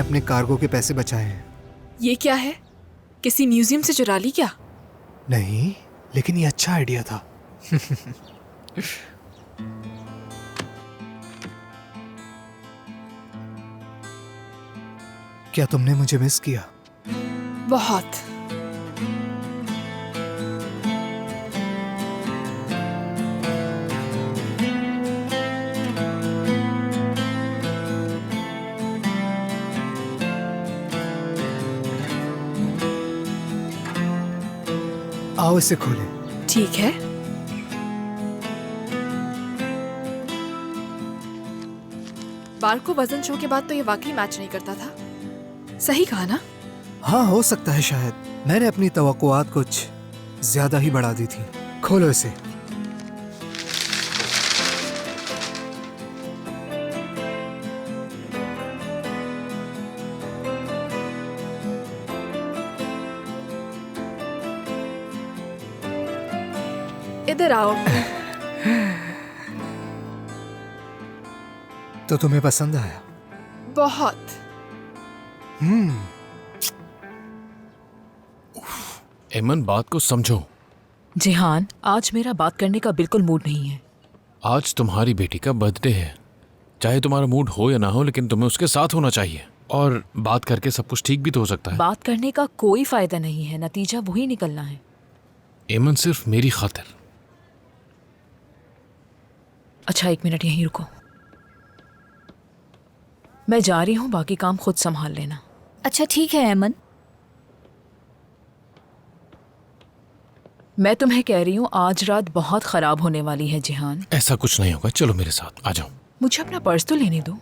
अपने कार्गो के पैसे बचाए हैं। ये क्या है? किसी म्यूजियम से चुरा ली क्या? नहीं, लेकिन ये अच्छा आइडिया था। क्या तुमने मुझे मिस किया? बहुत। आओ इसे खोलें। ठीक है। बार को वजन शो के बाद तो ये वाकई मैच नहीं करता था। सही कहा ना? हाँ, हो सकता है शायद मैंने अपनी तवक्कुआत कुछ ज्यादा ही बढ़ा दी थी। खोलो इसे। इधर आओ। तो तुम्हें पसंद आया? बहुत। एमन, बात को समझो। जिहान, आज मेरा बात करने का बिल्कुल मूड नहीं है। आज तुम्हारी बेटी का बर्थडे है। चाहे तुम्हारा मूड हो या ना हो, लेकिन तुम्हें उसके साथ होना चाहिए। और बात करके सब कुछ ठीक भी तो हो सकता है। बात करने का कोई फायदा नहीं है, नतीजा वही निकलना है। एमन, सिर्फ मेरी खातिर। अच्छा, 1 मिनट यहीं रुको। मैं जा रही हूँ, बाकी काम खुद संभाल लेना। अच्छा ठीक है एमन। मैं तुम्हें कह रही हूँ, आज रात बहुत खराब होने वाली है जिहान। ऐसा कुछ नहीं होगा, चलो मेरे साथ आ जाओ। मुझे अपना पर्स तो लेने दो।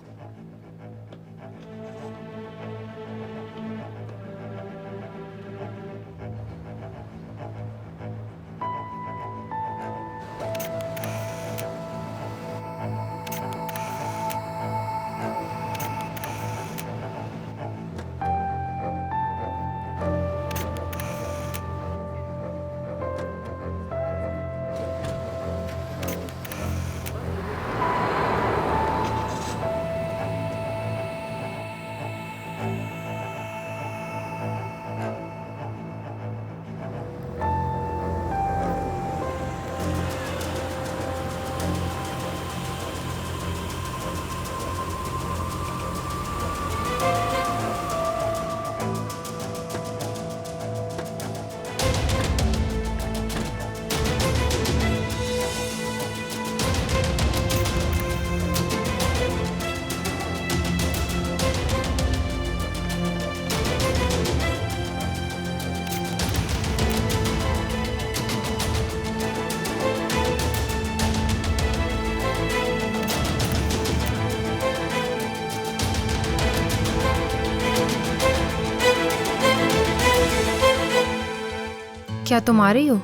क्या तुम आ रही हो?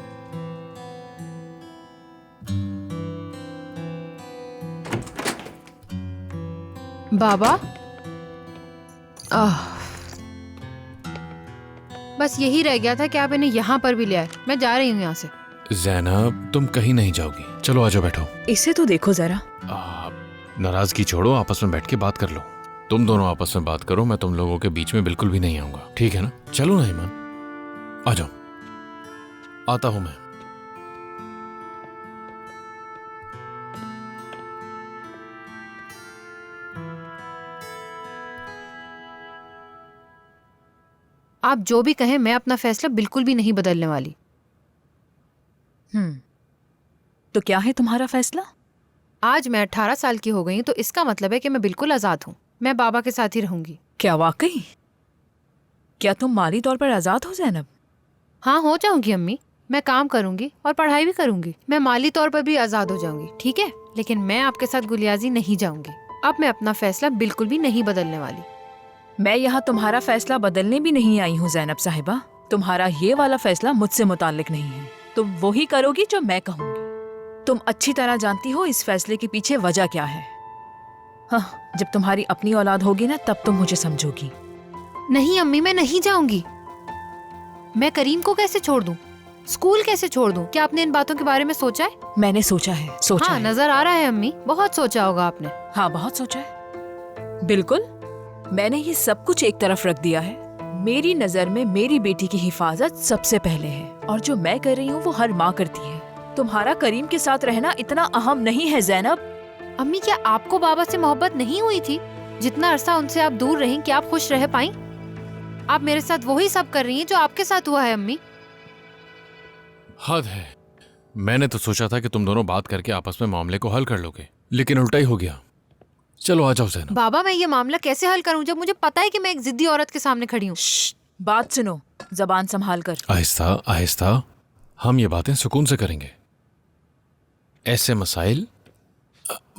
बाबा? बस यही रह गया था कि आप इन्हें यहाँ पर भी ले आए। मैं जा रही हूँ यहाँ से। ज़ैनब, तुम कहीं नहीं जाओगी। चलो आ जाओ, बैठो। इसे तो देखो जरा। नाराजगी छोड़ो, आपस में बैठ के बात कर लो। तुम दोनों आपस में बात करो, मैं तुम लोगों के बीच में बिल्कुल भी नहीं आऊंगा, ठीक है ना? चलो ना ईमान, आ जाओ। आता हूं मैं। आप जो भी कहें, मैं अपना फैसला बिल्कुल भी नहीं बदलने वाली। तो क्या है तुम्हारा फैसला? आज मैं 18 साल की हो गई हूं, तो इसका मतलब है कि मैं बिल्कुल आजाद हूँ। मैं बाबा के साथ ही रहूंगी। क्या वाकई? क्या तुम माली तौर पर आजाद हो ज़ैनब? हाँ, हो जाऊंगी अम्मी। मैं काम करूंगी और पढ़ाई भी करूंगी। मैं माली तौर पर भी आजाद हो जाऊंगी, ठीक है? लेकिन मैं आपके साथ गुलियाजी नहीं जाऊंगी। अब मैं अपना फैसला बिल्कुल भी नहीं बदलने वाली। मैं यहाँ तुम्हारा फैसला बदलने भी नहीं आई हूँ ज़ैनब साहिबा। तुम्हारा ये वाला फैसला मुझसे मुताल्लिक नहीं है। तुम वही करोगी जो मैं कहूँगी। तुम अच्छी तरह जानती हो इस फैसले के पीछे वजह क्या है। हाँ, जब तुम्हारी अपनी औलाद होगी ना, तब तुम मुझे समझोगी। नहीं अम्मी, मैं नहीं जाऊंगी। मैं करीम को कैसे छोड़ दूं? स्कूल कैसे छोड़ दूं? क्या आपने इन बातों के बारे में सोचा है? मैंने सोचा है, हाँ, नजर आ रहा है अम्मी, बहुत सोचा होगा आपने। हाँ, बहुत सोचा है। बिल्कुल, मैंने ये सब कुछ एक तरफ रख दिया है। मेरी नजर में मेरी बेटी की हिफाजत सबसे पहले है, और जो मैं कर रही हूँ वो हर माँ करती है। तुम्हारा करीम के साथ रहना इतना अहम नहीं है ज़ैनब। अम्मी, क्या आपको बाबा से मोहब्बत नहीं हुई थी? जितना अरसा उनसे आप दूर रहीं, क्या आप खुश रह पाई? आप मेरे साथ वही सब कर रही हैं जो आपके साथ हुआ है अम्मी। हद है। मैंने तो सोचा था कि तुम दोनों बात करके आपस में मामले को हल कर लोगे, लेकिन उल्टा ही हो गया। चलो आ जाओ ज़ैनब। बाबा, मैं ये मामला कैसे हल करूं जब मुझे पता है कि मैं एक जिद्दी औरत के सामने खड़ी हूँ? बात सुनो, जबान संभाल कर। आहिस्ता आहिस्ता, हम ये बातें सुकून से करेंगे। ऐसे मसाइल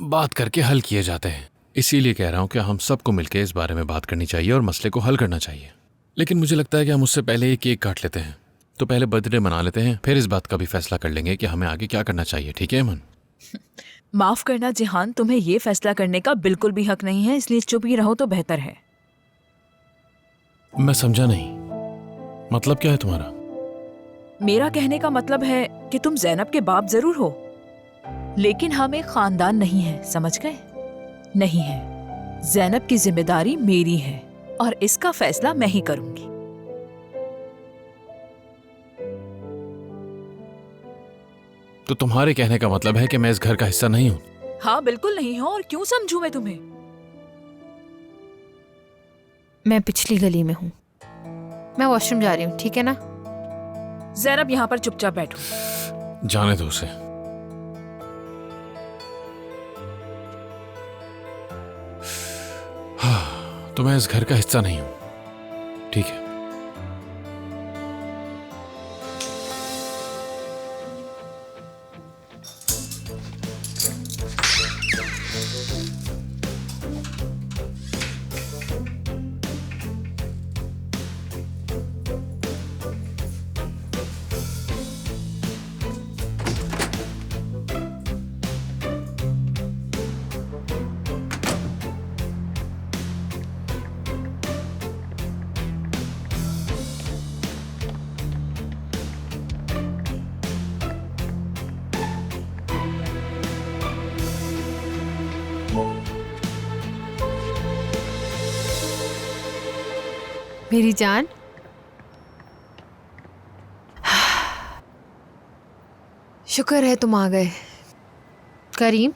बात करके हल किए जाते हैं। इसीलिए कह रहा हूं कि हम सबको मिलकर इस बारे में बात करनी चाहिए और मसले को हल करना चाहिए। लेकिन मुझे लगता है कि हम उससे पहले एक केक काट लेते हैं। तो पहले बर्थडे मना लेते हैं, फिर इस बात का भी फैसला कर लेंगे कि हमें आगे क्या करना चाहिए। ठीक है अमन? माफ करना जिहान, तुम्हें ये फैसला करने का बिल्कुल भी हक नहीं है, इसलिए चुप ही रहो तो बेहतर है। मैं समझा नहीं, मतलब क्या है तुम्हारा? मेरा कहने का मतलब है कि तुम ज़ैनब के बाप जरूर हो, लेकिन हम एक खानदान नहीं है, समझ गए? नहीं है। ज़ैनब की जिम्मेदारी मेरी है और इसका फैसला मैं ही करूंगी। तो तुम्हारे कहने का मतलब है कि मैं इस घर का हिस्सा नहीं हूं? हाँ बिल्कुल नहीं हो, और क्यों समझूं मैं तुम्हें? मैं पिछली गली में हूँ, मैं वॉशरूम जा रही हूँ, ठीक है ना? ज़ैनब यहाँ पर चुपचाप बैठो। जाने दो उसे। हाँ, तो मैं इस घर का हिस्सा नहीं हूं, ठीक है? मेरी जान, शुक्र है तुम आ गए। करीम,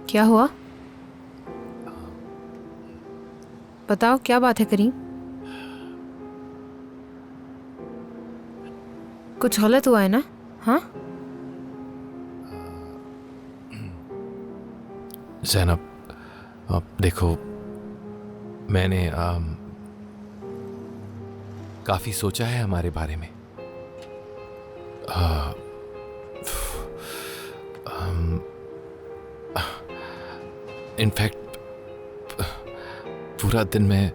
क्या हुआ? बताओ क्या बात है करीम? कुछ गलत हुआ है ना? हाँ? ज़ैनब, अब देखो, मैंने काफी सोचा है हमारे बारे में। इनफैक्ट पूरा दिन मैं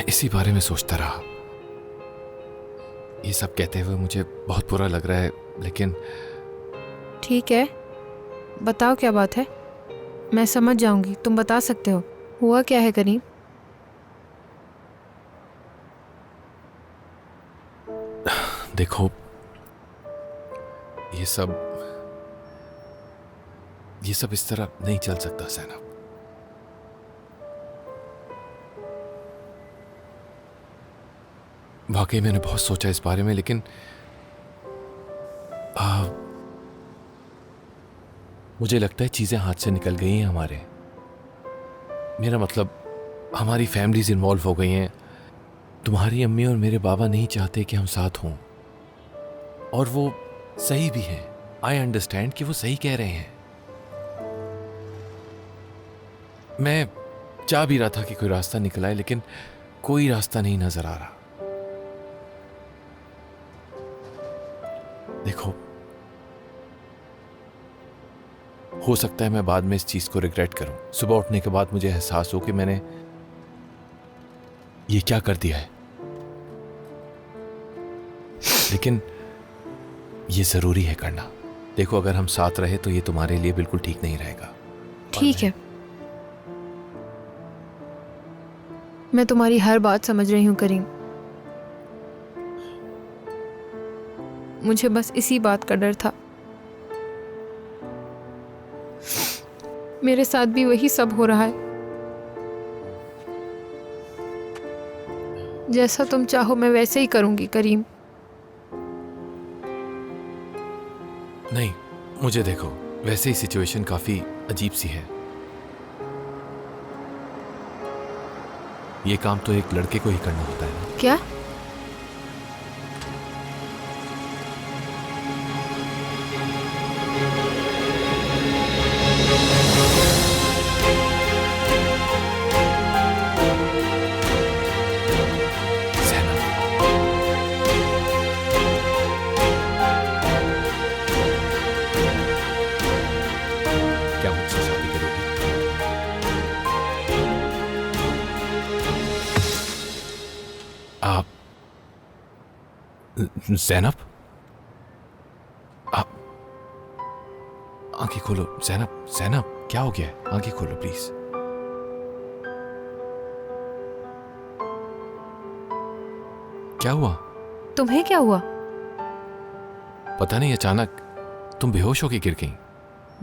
इसी बारे में सोचता रहा। ये सब कहते हुए मुझे बहुत बुरा लग रहा है, लेकिन ठीक है, बताओ क्या बात है, मैं समझ जाऊंगी। तुम बता सकते हो, हुआ क्या है करीम? देखो, ये सब इस तरह नहीं चल सकता ज़ैनब। वाकई मैंने बहुत सोचा इस बारे में, लेकिन मुझे लगता है चीजें हाथ से निकल गई हैं हमारे। मेरा मतलब, हमारी फैमिलीज इन्वॉल्व हो गई हैं। तुम्हारी अम्मी और मेरे बाबा नहीं चाहते कि हम साथ हों, और वो सही भी हैं। आई अंडरस्टैंड कि वो सही कह रहे हैं। मैं चाह भी रहा था कि कोई रास्ता निकल आए, लेकिन कोई रास्ता नहीं नजर आ रहा। देखो, हो सकता है मैं बाद में इस चीज को रिग्रेट करूं। सुबह उठने के बाद मुझे एहसास हो कि मैंने ये क्या कर दिया है, लेकिन ये जरूरी है करना। देखो, अगर हम साथ रहे तो ये तुम्हारे लिए बिल्कुल ठीक नहीं रहेगा। ठीक है, मैं तुम्हारी हर बात समझ रही हूँ करीम। मुझे बस इसी बात का डर था। मेरे साथ भी वही सब हो रहा है। जैसा तुम चाहो मैं वैसे ही करूंगी करीम। नहीं, मुझे देखो, वैसे ही सिचुएशन काफी अजीब सी है। ये काम तो एक लड़के को ही करना होता है ना। क्या? क्या मुझसे शादी करोगी? आप ज़ैनब, आप आंखें खोलो। ज़ैनब, ज़ैनब, क्या हो गया है? आंखें खोलो प्लीज। क्या हुआ? तुम्हें क्या हुआ? पता नहीं, अचानक तुम बेहोश होके गिर गई।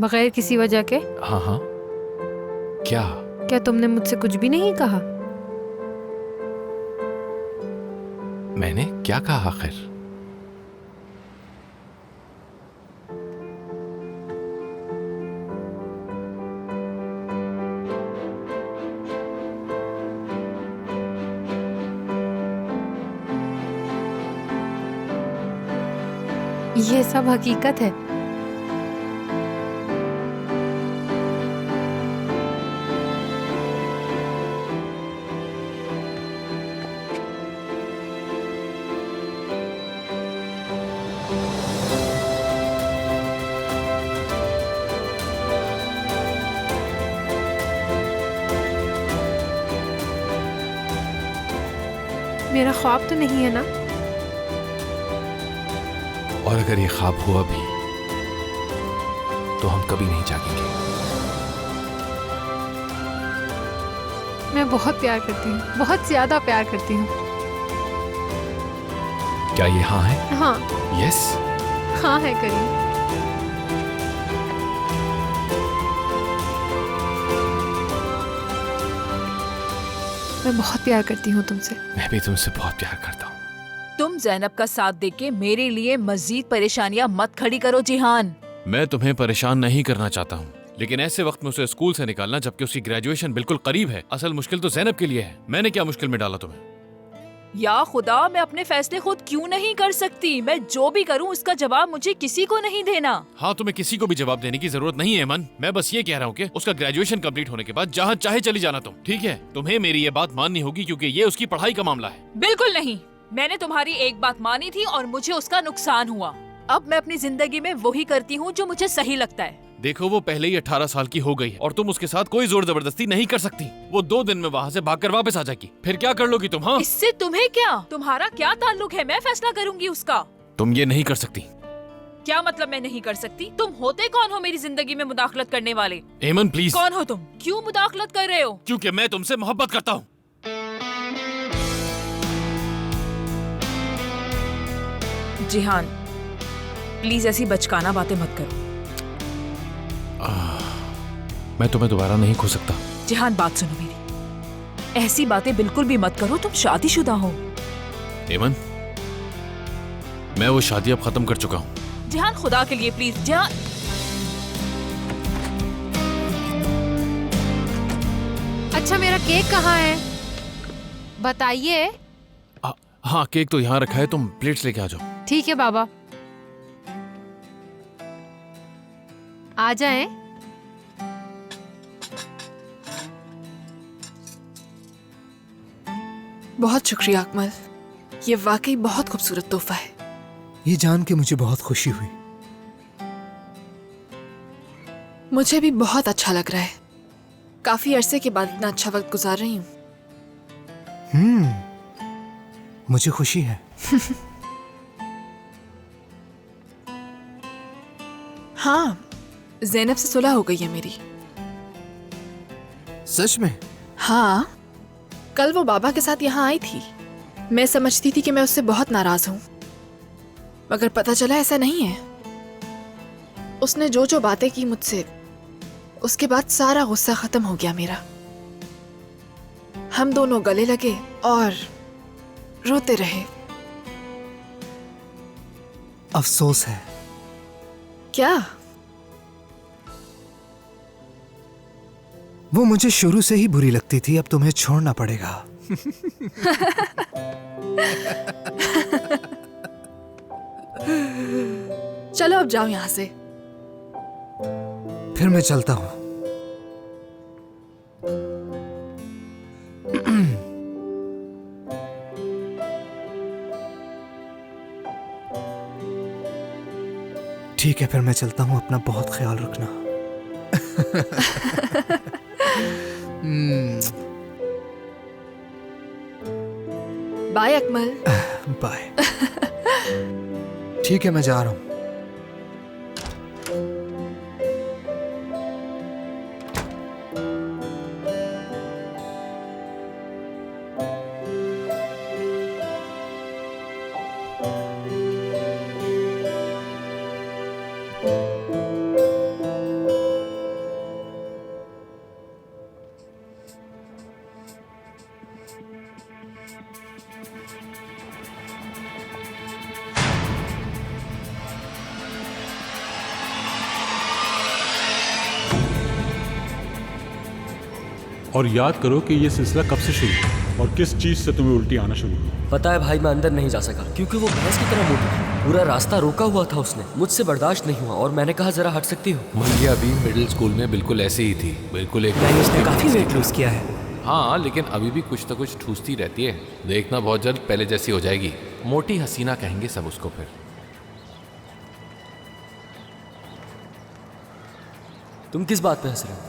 बगैर किसी वजह के? हाँ हाँ, क्या? क्या तुमने मुझसे कुछ भी नहीं कहा? मैंने क्या कहा आखिर? ये सब हकीकत है। मेरा ख्वाब तो नहीं है ना? और अगर ये ख्वाब हुआ भी तो हम कभी नहीं जागेंगे। मैं बहुत प्यार करती हूँ, बहुत ज्यादा प्यार करती हूँ। क्या ये हाँ है? हाँ, यस? हाँ है करीम। मैं बहुत प्यार करती हूँ तुमसे। मैं भी तुमसे बहुत प्यार करता हूँ। तुम ज़ैनब का साथ देके मेरे लिए मजीद परेशानियां मत खड़ी करो जिहान। मैं तुम्हें परेशान नहीं करना चाहता हूँ, लेकिन ऐसे वक्त में उसे स्कूल से निकालना जबकि उसकी ग्रेजुएशन बिल्कुल करीब है, असल मुश्किल तो ज़ैनब के लिए है। मैंने क्या मुश्किल में डाला तुम्हें? या खुदा, मैं अपने फैसले खुद क्यों नहीं कर सकती? मैं जो भी करूं उसका जवाब मुझे किसी को नहीं देना। हाँ, तुम्हें किसी को भी जवाब देने की जरूरत नहीं है मन। मैं बस ये कह रहा हूँ कि उसका ग्रेजुएशन कंप्लीट होने के बाद जहाँ चाहे चली जाना तुम, ठीक है? तुम्हें मेरी ये बात माननी होगी क्योंकि ये उसकी पढ़ाई का मामला है। बिल्कुल नहीं, मैंने तुम्हारी एक बात मानी थी और मुझे उसका नुकसान हुआ। अब मैं अपनी जिंदगी में वही करती हूँ जो मुझे सही लगता है। देखो, वो पहले ही 18 साल की हो गई है और तुम उसके साथ कोई जोर जबरदस्ती नहीं कर सकती। वो 2 दिन में वहाँ से भागकर वापस आ जाएगी, फिर क्या कर लोगी तुम? हाँ, इससे तुम्हें क्या? तुम्हारा क्या ताल्लुक है? मैं फैसला करूंगी उसका। तुम ये नहीं कर सकती। क्या मतलब मैं नहीं कर सकती? तुम होते कौन हो मेरी जिंदगी में मुदाखलत करने वाले? एमन प्लीज। कौन हो तुम? क्यों मुदाखलत कर रहे हो? क्योंकि मैं तुमसे मोहब्बत करता हूँ। जिहान, प्लीज ऐसी बचकाना बातें मत करो। मैं तुम्हें दोबारा नहीं खो सकता। जिहान, बात सुनो मेरी, ऐसी बातें बिल्कुल भी मत करो। तुम शादीशुदा हो। एमन, मैं वो शादी अब खत्म कर चुका हूँ। जिहान, खुदा के लिए प्लीज। जिहान, अच्छा, मेरा केक कहाँ है? बताइए। हाँ, केक तो यहाँ रखा है, तुम प्लेट्स लेके आ जाओ। ठीक है बाबा, आ जाएं। बहुत शुक्रिया अकमल, ये वाकई बहुत खूबसूरत तोहफा है। ये जान के मुझे बहुत खुशी हुई। मुझे भी बहुत अच्छा लग रहा है। काफी अरसे के बाद इतना अच्छा वक्त गुजार रही हूँ। मुझे खुशी है। हाँ, ज़ैनब से सुलह हो गई है मेरी। सच में? हाँ, कल वो बाबा के साथ यहाँ आई थी। मैं समझती थी कि मैं उससे बहुत नाराज हूँ, मगर पता चला ऐसा नहीं है। उसने जो जो बातें की मुझसे, उसके बाद सारा गुस्सा खत्म हो गया मेरा। हम दोनों गले लगे और रोते रहे। अफसोस है। क्या? वो मुझे शुरू से ही बुरी लगती थी, अब तुम्हें छोड़ना पड़ेगा। चलो अब जाओ यहां से। फिर मैं चलता हूं। ठीक है, फिर मैं चलता हूं। अपना बहुत ख्याल रखना। बाय अकमल। बाय। ठीक है, मैं जा रहा हूं। और याद करो कि ये सिलसिला कब से शुरू हुआ और किस चीज़ से तुम्हें उल्टी आना शुरू हुई। पता है भाई, मैं अंदर नहीं जा सका क्योंकि वो भैंस की तरह मोटी थी। पूरा रास्ता रोका हुआ था उसने। मुझसे बर्दाश्त नहीं हुआ और मैंने कहा जरा हट सकती हो। मालिया भी मिडिल स्कूल में बिल्कुल ऐसे ही थी, बिल्कुल एक उसने काफी वेट लूज किया है। हाँ, लेकिन अभी भी कुछ तो कुछ ठूसती रहती है। देखना बहुत जल्द पहले जैसी हो जाएगी। मोटी हसीना कहेंगे सब उसको फिर। तुम किस बात पे हंस रहे हो?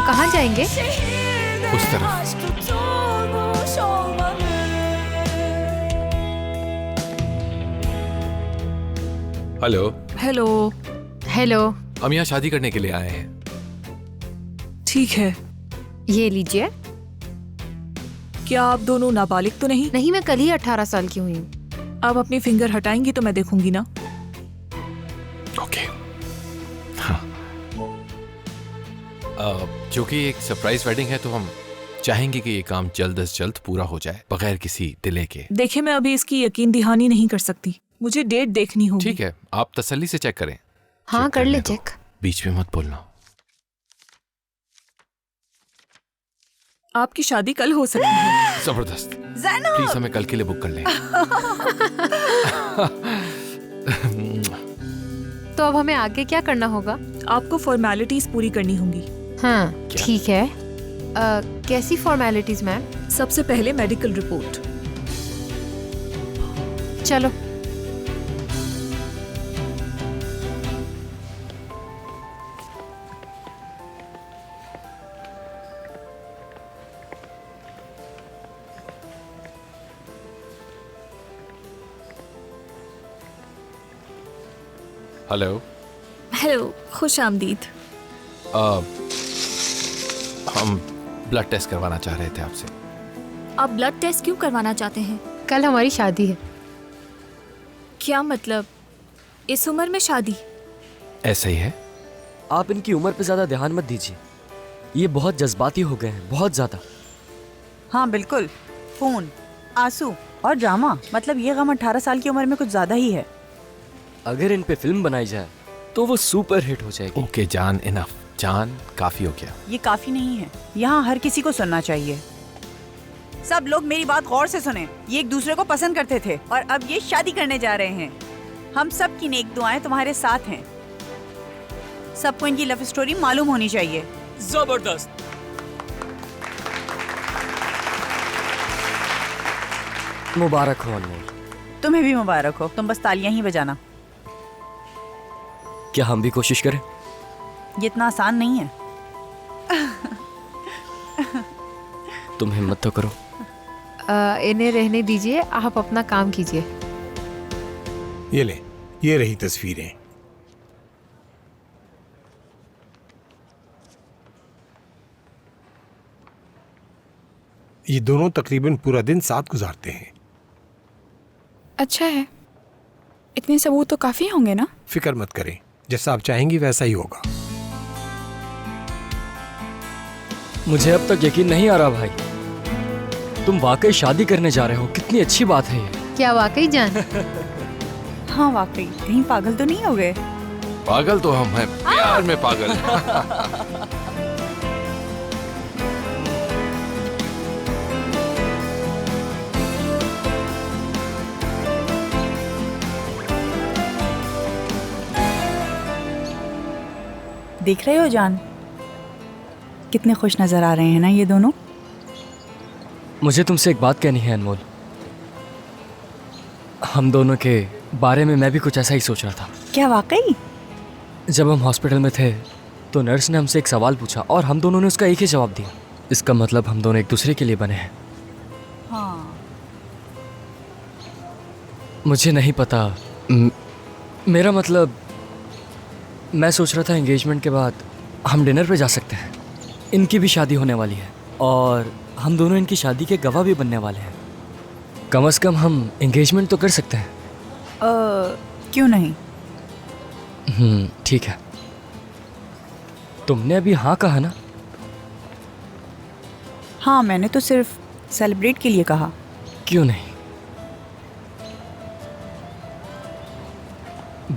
कहाँ जाएंगे? उस तरफ। हेलो। हेलो। हेलो। हम यहाँ शादी करने के लिए आए हैं। ठीक है। ये लीजिए। क्या आप दोनों नाबालिग तो नहीं? नहीं, मैं कल ही 18 साल की हुई हूँ। आप अपनी फिंगर हटाएंगी तो मैं देखूंगी ना। ओके। हाँ। क्योंकि एक सरप्राइज वेडिंग है तो हम चाहेंगे कि ये काम जल्द से जल्द पूरा हो जाए बगैर किसी डिले के। देखिए, मैं अभी इसकी यकीन दहानी नहीं कर सकती। मुझे डेट देखनी होगी। ठीक है, आप तसल्ली से चेक करें। हाँ, कर ले चेक। बीच में मत बोलना। आपकी शादी कल हो सकती है। जबरदस्त। प्लीज हमें कल के लिए बुक कर लें। तो अब हमें आगे क्या करना होगा? आपको फॉर्मेलिटीज पूरी करनी होंगी। हाँ ठीक है। कैसी फॉर्मेलिटीज मैम? सबसे पहले मेडिकल रिपोर्ट। चलो। हेलो। हेलो, खुश आमदीद। हम ब्लड टेस्ट करवाना चाह रहे थे आपसे। आप ब्लड टेस्ट क्यों करवाना चाहते हैं? कल हमारी शादी है। क्या मतलब? इस उम्र में शादी? ऐसा ही है। आप इनकी उम्र पे ज्यादा ध्यान मत दीजिए, ये बहुत जज्बाती हो गए हैं, बहुत ज्यादा। हाँ बिल्कुल, फोन, आंसू और ड्रामा, मतलब ये गम 18 साल की उम्र में कुछ ज्यादा ही है। अगर इन पे फिल्म बनाई जाए तो वो सुपर हिट हो जाएगी। ओके जान, इनफ। जान, काफी हो गया। ये काफी नहीं है, यहाँ हर किसी को सुनना चाहिए। सब लोग मेरी बात गौर से सुने। ये एक दूसरे को पसंद करते थे और अब ये शादी करने जा रहे हैं। हम सब की नेक दुआएं तुम्हारे साथ हैं। सबको इनकी लव स्टोरी मालूम होनी चाहिए। जबरदस्त। मुबारक हो अनमोल। तुम्हें भी मुबारक हो, तुम बस तालियां ही बजाना। क्या हम भी कोशिश करें? ये इतना आसान नहीं है। तुम हिम्मत तो करो। इन्हें रहने दीजिए, आप अपना काम कीजिए। ये ले, ये रही तस्वीरें। ये दोनों तकरीबन पूरा दिन साथ गुजारते हैं। अच्छा है, इतने सबूत तो काफी होंगे ना? फिक्र मत करें, जैसा आप चाहेंगी वैसा ही होगा। मुझे अब तक यकीन नहीं आ रहा भाई, तुम वाकई शादी करने जा रहे हो। कितनी अच्छी बात है ये। क्या वाकई जान? हाँ वाकई, कहीं पागल तो नहीं हो गए? पागल तो हम हैं, प्यार में पागल। देख रहे हो जान, कितने खुश नजर आ रहे हैं ना ये दोनों। मुझे तुमसे एक बात कहनी है अनमोल। हम दोनों के बारे में मैं भी कुछ ऐसा ही सोच रहा था। क्या वाकई? जब हम हॉस्पिटल में थे तो नर्स ने हमसे एक सवाल पूछा और हम दोनों ने उसका एक ही जवाब दिया। इसका मतलब हम दोनों एक दूसरे के लिए बने हैं। हाँ। मुझे नहीं पता, मेरा मतलब मैं सोच रहा था एंगेजमेंट के बाद हम डिनर पे जा सकते हैं। इनकी भी शादी होने वाली है और हम दोनों इनकी शादी के गवाह भी बनने वाले हैं। कम से कम हम एंगेजमेंट तो कर सकते हैं। क्यों नहीं? ठीक है। तुमने अभी हाँ कहा ना? हाँ, मैंने तो सिर्फ सेलिब्रेट के लिए कहा। क्यों नहीं?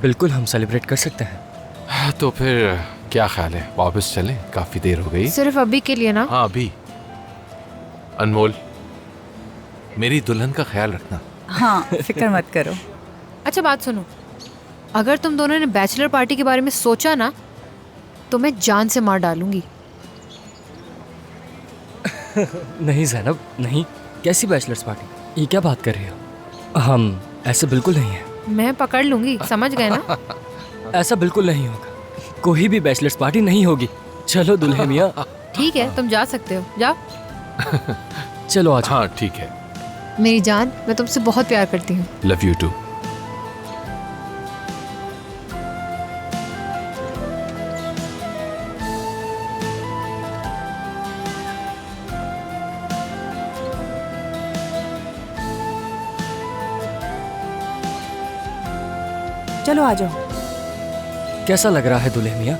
बिल्कुल, हम सेलिब्रेट कर सकते हैं। तो फिर क्या ख्याल है, वापस चलें? काफी देर हो गई। सिर्फ अभी के लिए ना? हाँ अभी। अनमोल, मेरी दुल्हन का ख्याल रखना। हाँ, फिक्र मत करो। अच्छा बात सुनो, अगर तुम दोनों ने बैचलर पार्टी के बारे में सोचा ना तो मैं जान से मार डालूंगी। नहीं ज़ैनब, नहीं। कैसी बैचलर्स पार्टी? ये क्या बात कर रही हो? हम ऐसे बिल्कुल नहीं हैं। मैं पकड़ लूंगी, समझ गए ना? ऐसा बिल्कुल नहीं होगा। कोई भी बैचलर्स पार्टी नहीं होगी। चलो दुल्हे मियां। ठीक है, तुम जा सकते हो, जाओ। चलो आज। हाँ ठीक है। मेरी जान, मैं तुमसे बहुत प्यार करती हूँ। Love you too. चलो आ जाओ। कैसा लग रहा है दुल्हे मियां?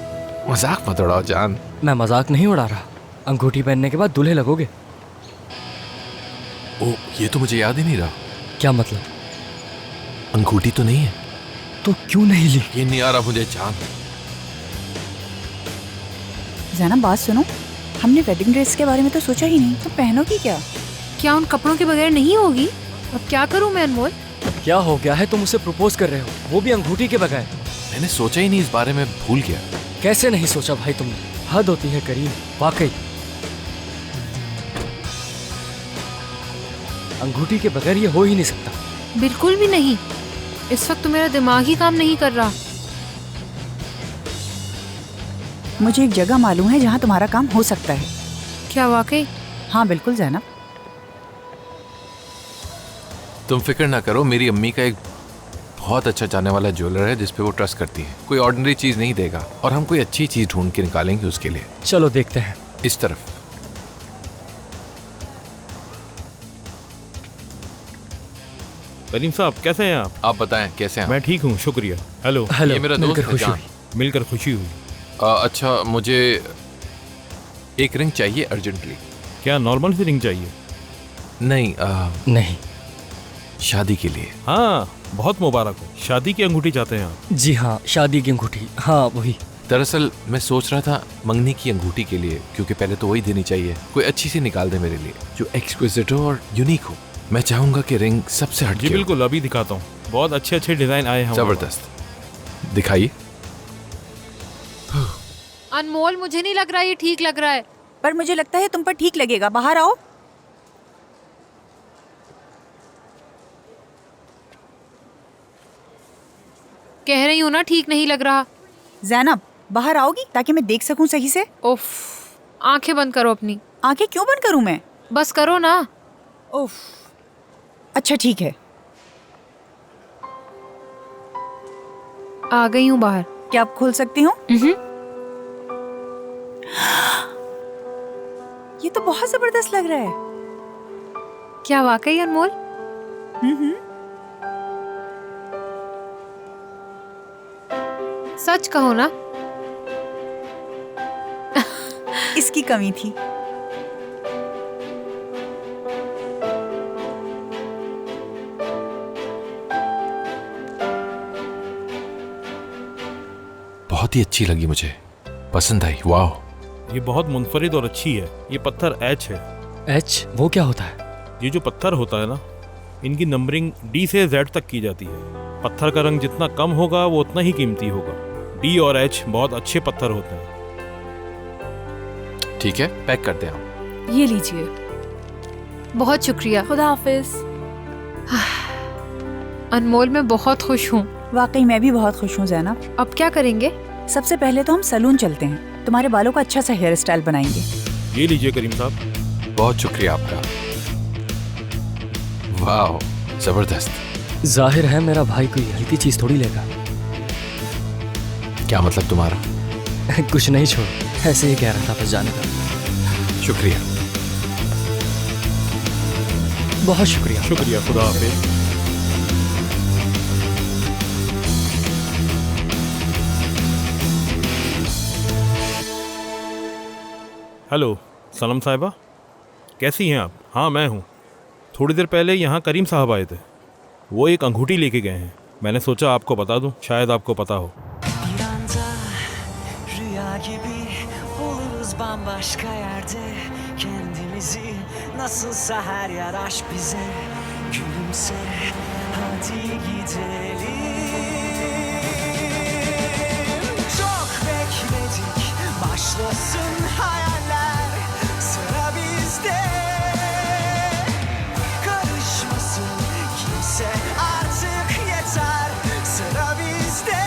मजाक मत उड़ाओ जान। मैं मजाक नहीं उड़ा रहा। अंगूठी पहनने के बाद दूल्हे लगोगे। ओ, ये तो मुझे याद ही नहीं रहा। क्या मतलब? अंगूठी तो नहीं है। तो क्यों नहीं ली? ये नहीं आ रहा मुझे जान। ज़ैनब बात सुनो। हमने वेडिंग ड्रेस के बारे में तो सोचा ही नहीं। तुम पहनोगी क्या? क्या उन कपड़ों के बगैर नहीं होगी? अब क्या करूं मैं अनमोल? क्या हो गया है, तुम उसे प्रपोज कर रहे हो, वो भी अंगूठी के बगैर? मैंने सोचा ही नहीं इस बारे में, भूल गया। कैसे नहीं सोचा भाई तुमने? हद होती है करीम, वाकई। अंगूठी के बगैर ये हो ही नहीं सकता। बिल्कुल भी नहीं। इस वक्त तो मेरा दिमाग ही काम नहीं कर रहा। मुझे एक जगह मालूम है जहाँ तुम्हारा काम हो सकता है। क्या वाकई? हाँ बिल्कुल ज़ैनब। तुम फिक्र ना करो, मेरी अम्मी का एक बहुत अच्छा जाने वाला ज्वेलर है जिस पे वो ट्रस्ट करती है। कोई ऑर्डिनरी चीज नहीं देगा और हम कोई अच्छी चीज ढूंढ के निकालेंगे उसके लिए। चलो देखते हैं। इस तरफ। करीम साहब कैसे हैं आप? आप बताएं कैसे हैं? मैं ठीक हूँ, शुक्रिया। हेलो। हेलो, ये मेरा दोस्त मिलकर है खुशी जान। हुई। मिलकर खुशी हुई। अच्छा, मुझे एक रिंग चाहिए अर्जेंटली। क्या नॉर्मल सी रिंग चाहिए? नहीं, नहीं। शादी के लिए। हाँ, बहुत मुबारक हो। शादी की अंगूठी चाहते हैं आप? जी हाँ, शादी की अंगूठी। हाँ वही। दरअसल मैं सोच रहा था मंगनी की अंगूठी के लिए, क्योंकि पहले तो वही देनी चाहिए। कोई अच्छी सी निकाल दे मेरे लिए जो एक्सक्विजिट हो और यूनिक हो। मैं चाहूंगा कि रिंग सबसे हटके जी हो। बिल्कुल, अभी दिखाता हूँ। बहुत अच्छे अच्छे डिजाइन आए हैं। जबरदस्त, दिखाइए। अनमोल, मुझे नहीं लग रहा ये ठीक लग रहा है। पर मुझे लगता है तुम पर ठीक लगेगा। बाहर आओ। कह रही हूँ ना, ठीक नहीं लग रहा। ज़ैनब, बाहर आओगी ताकि मैं देख सकूं सही से? उफ, आंखें बंद करो अपनी। आंखें क्यों बंद करूं मैं? बस करो ना। उफ, अच्छा ठीक है। आ गई हूँ बाहर। क्या आप खोल सकती हूँ? ये तो बहुत जबरदस्त लग रहा है। क्या वाकई अनमोल? सच कहो ना। इसकी कमी थी। बहुत ही अच्छी लगी, मुझे पसंद आई। वाह, ये बहुत मुनफरिद और अच्छी है। ये पत्थर एच है। एच? वो क्या होता है? ये जो पत्थर होता है ना, इनकी नंबरिंग डी से जेड तक की जाती है। पत्थर का रंग जितना कम होगा वो उतना ही कीमती होगा। डी और एच बहुत अच्छे पत्थर होते हैं। ठीक है, पैक करते हैं आप। ये लीजिए। बहुत शुक्रिया। खुदा हाफिज। अनमोल, मैं बहुत खुश हूँ। वाकई मैं भी बहुत खुश हूँ ज़ैनब। अब क्या करेंगे? सबसे पहले तो हम सैलून चलते हैं। तुम्हारे बालों का अच्छा सा हेयर स्टाइल बनाएंगे। ये लीजिए करीम साहब। बहुत शुक्रिया आपका। वाह, जबरदस्त। जाहिर है मेरा भाई कोई हल्की चीज थोड़ी लेगा। क्या मतलब तुम्हारा? कुछ नहीं, छोड़, ऐसे ही कह रहा था बस जाने का। शुक्रिया। बहुत शुक्रिया। शुक्रिया, खुदा हाफिज। हेलो सनम साहिबा, कैसी हैं आप? हाँ मैं हूँ। थोड़ी देर पहले यहाँ करीम साहब आए थे। वो एक अंगूठी लेके गए हैं। मैंने सोचा आपको बता दूँ, शायद आपको पता हो। Bambaşka yerde kendimizi nasılsa her yer aşk bize. Gülümse hadi gidelim. Çok bekledik, başlasın hayaller. Sıra bizde. Karışmasın kimse, artık yeter. Sıra bizde.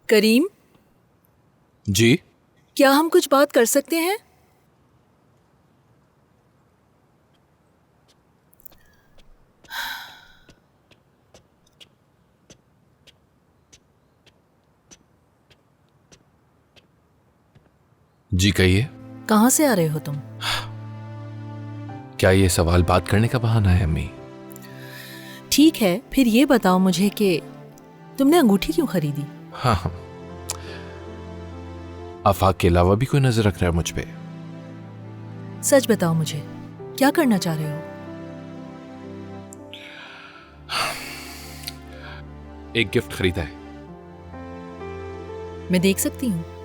करीम, जी? क्या हम कुछ बात कर सकते हैं? जी कहिए। कहाँ से आ रहे हो तुम? क्या ये सवाल बात करने का बहाना है अम्मी? ठीक है, फिर ये बताओ मुझे कि तुमने अंगूठी क्यों खरीदी? हाँ, आफाक के अलावा भी कोई नजर रख रहा है मुझ पे? सच बताओ मुझे, क्या करना चाह रहे हो? एक गिफ्ट खरीदा है। मैं देख सकती हूँ?